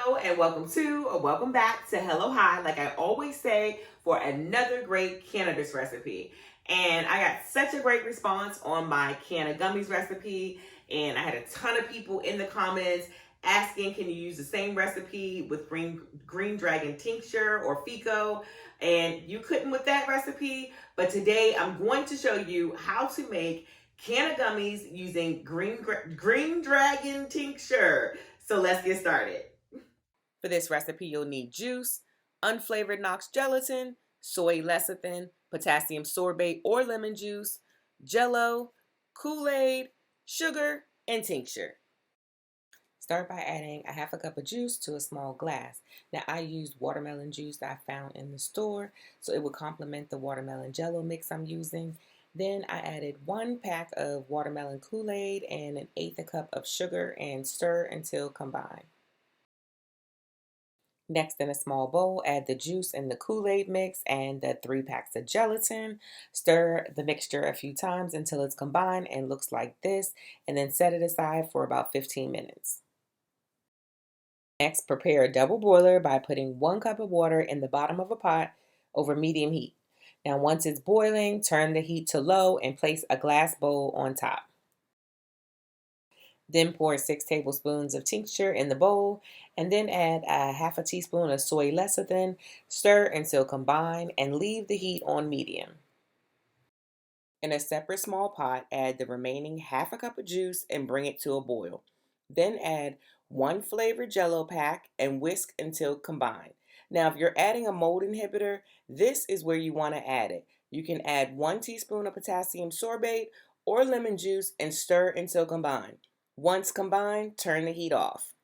Hello and welcome to or welcome back to Hello Hi, like I always say, for another great cannabis recipe. And I got such a great response on my can of gummies recipe, and I had a ton of people in the comments asking, can you use the same recipe with green dragon tincture or fico? And you couldn't with that recipe, but today I'm going to show you how to make can of gummies using green dragon tincture. So let's get started. For this recipe, you'll need juice, unflavored knox gelatin, soy lecithin, potassium sorbate or lemon juice, jello, kool-aide, sugar, and tincture. Start by adding a half a cup of juice to a small glass. Now I used watermelon juice that I found in the store, so it would complement the watermelon jello mix I'm using. Then I added 1 pack of watermelon kool-aide and 1/8 a cup of sugar and stir until combined. Next, in a small bowl, add the juice and the kool-aide mix and the 3 packs of gelatin. Stir the mixture a few times until it's combined and looks like this, and then set it aside for about 15 minutes. Next, prepare a double boiler by putting 1 cup of water in the bottom of a pot over medium heat. Now, once it's boiling, turn the heat to low and place a glass bowl on top. Then pour 6 tablespoons of tincture in the bowl, and then add a half a teaspoon of soy lecithin. Stir until combined and leave the heat on medium. In a separate small pot, add the remaining half a cup of juice and bring it to a boil. Then add 1 flavored jello pack and whisk until combined. Now, if you're adding a mold inhibitor, this is where you want to add it. You can add 1 teaspoon of potassium sorbate or lemon juice and stir until combined. Once combined, turn the heat off.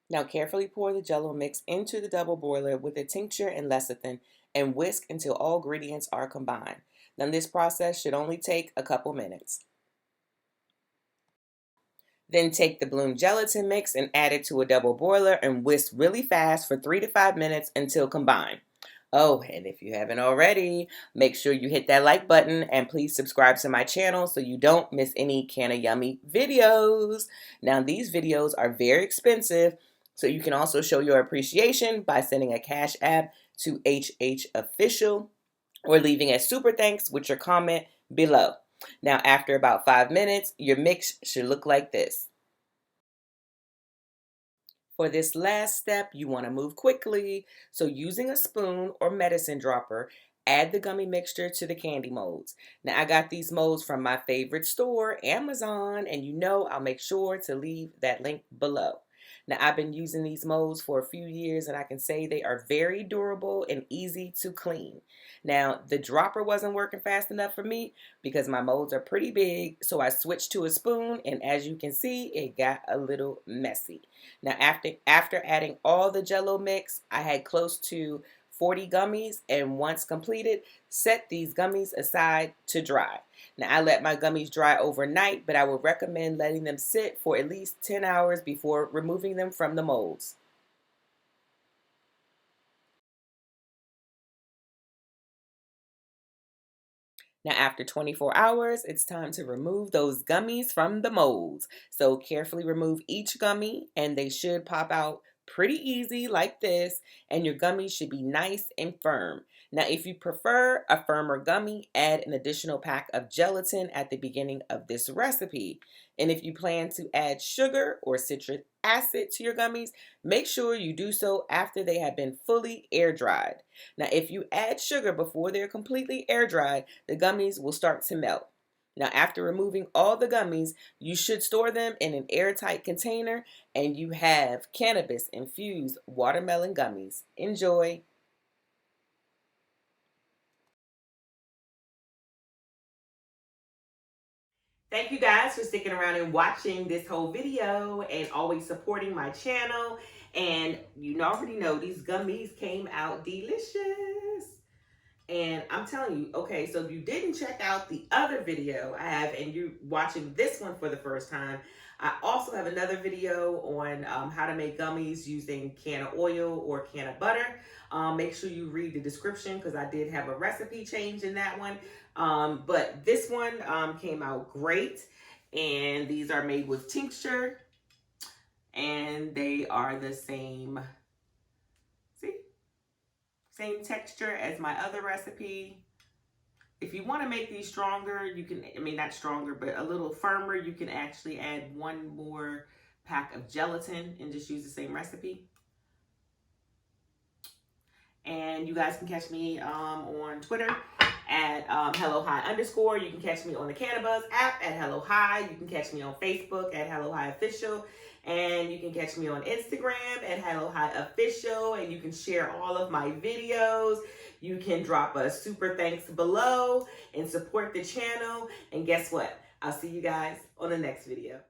Now carefully pour the jello mix into the double boiler with the tincture and lecithin and whisk until all ingredients are combined. Now this process should only take a couple minutes. Then take the bloom gelatin mix and add it to a double boiler and whisk really fast for 3 to 5 minutes until combined. Oh, and if you haven't already, make sure you hit that like button and please subscribe to my channel so you don't miss any Can of Yummy videos. Now, these videos are very expensive, so you can also show your appreciation by sending a Cashapp to HHOfficial or leaving a super thanks with your comment below. Now, after about 5 minutes, your mix should look like this. For this last step, you want to move quickly. So using a spoon or medicine dropper, add the gummy mixture to the candy molds. Now I got these molds from my favorite store, Amazon, and you know I'll make sure to leave that link below. Now I've been using these molds for a few years and I can say they are very durable and easy to clean. Now the dropper wasn't working fast enough for me because my molds are pretty big, so I switched to a spoon and as you can see, it got a little messy. Now after adding all the jello mix, I had close to 40 gummies, and once completed, set these gummies aside to dry. Now I let my gummies dry overnight, but I would recommend letting them sit for at least 10 hours before removing them from the molds. Now after 24 hours, it's time to remove those gummies from the molds. So carefully remove each gummy and they should pop out pretty easy like this, and your gummies should be nice and firm. Now if you prefer a firmer gummy, add an additional pack of gelatin at the beginning of this recipe. And if you plan to add sugar or citric acid to your gummies, make sure you do so after they have been fully air dried. Now if you add sugar before they're completely air dried, the gummies will start to melt. Now after removing all the gummies, you should store them in an airtight container and you have cannabis infused watermelon gummies. Enjoy! Thank you guys for sticking around and watching this whole video and always supporting my channel. And you already know these gummies came out delicious. And I'm telling you, okay, so if you didn't check out the other video I have and you're watching this one for the first time, I also have another video on how to make gummies using can of oil or can of butter. Make sure you read the description because I did have a recipe change in that one. But this one came out great. And these are made with tincture. And and they are the same, see? Same texture as my other recipe. If you want to make these stronger, you can, I mean, not stronger, but a little firmer, you can actually add one more pack of gelatin and just use the same recipe. And you guys can catch me on Twitter at HHOi_. You can catch me on the Cannabis app at HHOi. You can catch me on Facebook at HHOfficial. And you can catch me on Instagram at HHOfficial. And you can share all of my videos. You can drop a super thanks below and support the channel. And guess what? I'll see you guys on the next video.